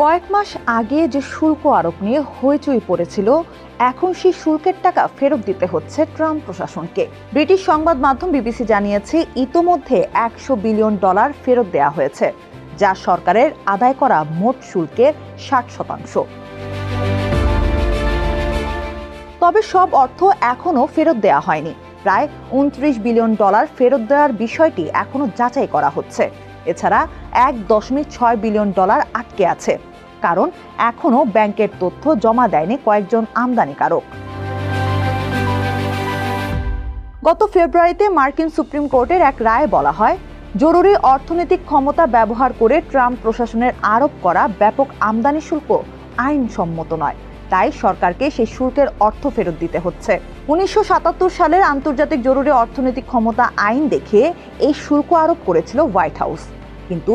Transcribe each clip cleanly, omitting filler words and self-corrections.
কয়েক মাস আগে যে শুল্ক আরোপ নিয়ে হইচই পড়েছিল, এখন সেই শুল্কের টাকা ফেরত দিতে হচ্ছে ট্রাম্প প্রশাসনকে। ব্রিটিশ সংবাদ মাধ্যম বিবিসি জানিয়েছে, ইতোমধ্যে $100 বিলিয়ন ফেরত দেওয়া হয়েছে, যা সরকারের আদায় করা মোট শুল্কের 60%। তবে সব অর্থ এখনও ফেরত দেওয়া হয়নি। প্রায় $29 বিলিয়ন ফেরত দেওয়ার বিষয়টি এখনও যাচাই করা হচ্ছে। এছাড়া $1.6 বিলিয়ন আটকে আছে, কারণ এখনও ব্যাংকের তথ্য জমা দেয়নি কয়েকজন আমদানিকারক। গত ফেব্রুয়ারিতে মার্কিন সুপ্রিম কোর্টের এক রায়ে বলা হয়, জরুরি অর্থনৈতিক ক্ষমতা ব্যবহার করে ট্রাম্প প্রশাসনের আরোপ করা ব্যাপক আমদানি শুল্ক আইনসম্মত নয়, তাই সরকারকে সেই শুল্কের অর্থ ফেরত দিতে হচ্ছে। 1977 সালের আন্তর্জাতিক জরুরি অর্থনৈতিক ক্ষমতা আইন দেখিয়ে এই শুল্ক আরোপ করেছিল হোয়াইট হাউস, কিন্তু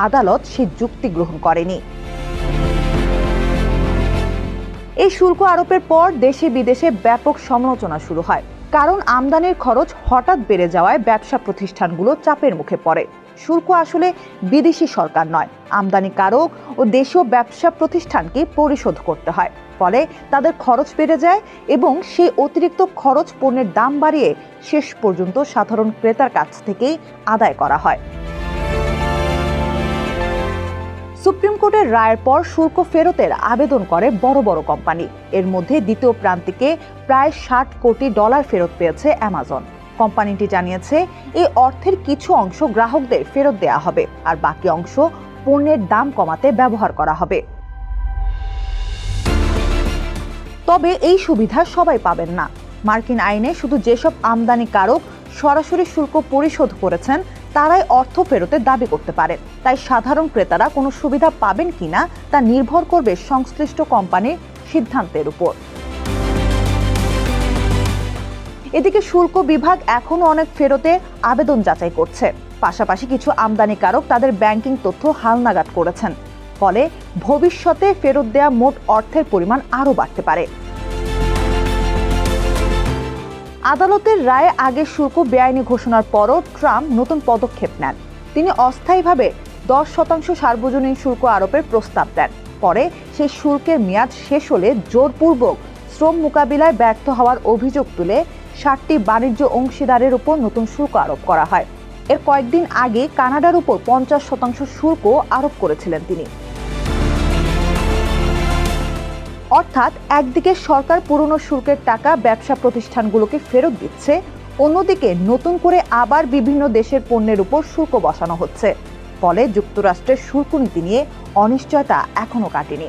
আদালত সেই যুক্তি গ্রহণ করেনি। এই শুল্ক আরোপের পর দেশে বিদেশে ব্যাপক সমালোচনা শুরু হয়, কারণ আমদানির খরচ হঠাৎ বেড়ে যাওয়ায় ব্যবসা প্রতিষ্ঠানগুলো চাপের মুখে পড়ে। শুল্ক আসলে বিদেশি সরকার নয়, আমদানিকারক ও দেশীয় ব্যবসা প্রতিষ্ঠানকে পরিশোধ করতে হয়। ফলে তাদের খরচ বেড়ে যায় এবং সেই অতিরিক্ত খরচ পণ্যের দাম বাড়িয়ে শেষ পর্যন্ত সাধারণ ক্রেতার কাছ থেকেই আদায় করা হয়। সুপ্রিম কোর্টের রায়ের পর শুল্ক ফেরতের আবেদন করে বড় বড় কোম্পানি। এর মধ্যে দ্বিতীয় প্রান্তিকে প্রায় $60 কোটি ফেরত পেয়েছে অ্যামাজন। কোম্পানিটি জানিয়েছে, এই অর্থের কিছু অংশ গ্রাহকদের ফেরত দেওয়া হবে, আর বাকি অংশ পণ্যের দাম কমাতে ব্যবহার করা হবে। তবে এই সুবিধা সবাই পাবেন না। মার্কিন আইনে শুধু যেসব আমদানিকারক সরাসরি শুল্ক পরিশোধ করেছেন তারাই অর্থ ফেরতের দাবি করতে পারেন। তাই সাধারণ ক্রেতারা কোনো সুবিধা পাবেন কিনা তা নির্ভর করবে সংশ্লিষ্ট কোম্পানির সিদ্ধান্তের উপর। এদিকে শুল্ক বিভাগ এখনও অনেক ফেরতে আবেদন যাচাই করছে। পাশাপাশি কিছু আমদানিকারক তাদের ব্যাংকিং তথ্য হালনাগাদ করেছেন, ফলে ভবিষ্যতে ফেরত দেয়া মোট অর্থের পরিমাণ আরও বাড়তে পারে। আদালতের রায়ে আগে শুল্ক বেআইনি ঘোষণার পরও ট্রাম্প নতুন পদক্ষেপ নেন। তিনি অস্থায়ীভাবে 10% সার্বজনীন শুল্ক আরোপের প্রস্তাব দেন। পরে সেই শুল্কের মেয়াদ শেষ হলে জোরপূর্বক শ্রম মোকাবিলায় ব্যর্থ হওয়ার অভিযোগ তুলে 60টি বাণিজ্য অংশীদারের উপর নতুন শুল্ক আরোপ করা হয়। এর কয়েকদিন আগে কানাডার উপর 50% শুল্ক আরোপ করেছিলেন তিনি। অর্থাৎ একদিকে সরকার পুরনো শুল্কের টাকা ব্যবসা প্রতিষ্ঠানগুলোকে ফেরত দিচ্ছে, অন্যদিকে নতুন করে আবার বিভিন্ন দেশের পণ্যের উপর শুল্ক বসানো হচ্ছে। ফলে যুক্তরাষ্ট্রের শুল্ক নীতি নিয়ে অনিশ্চয়তা এখনো কাটেনি।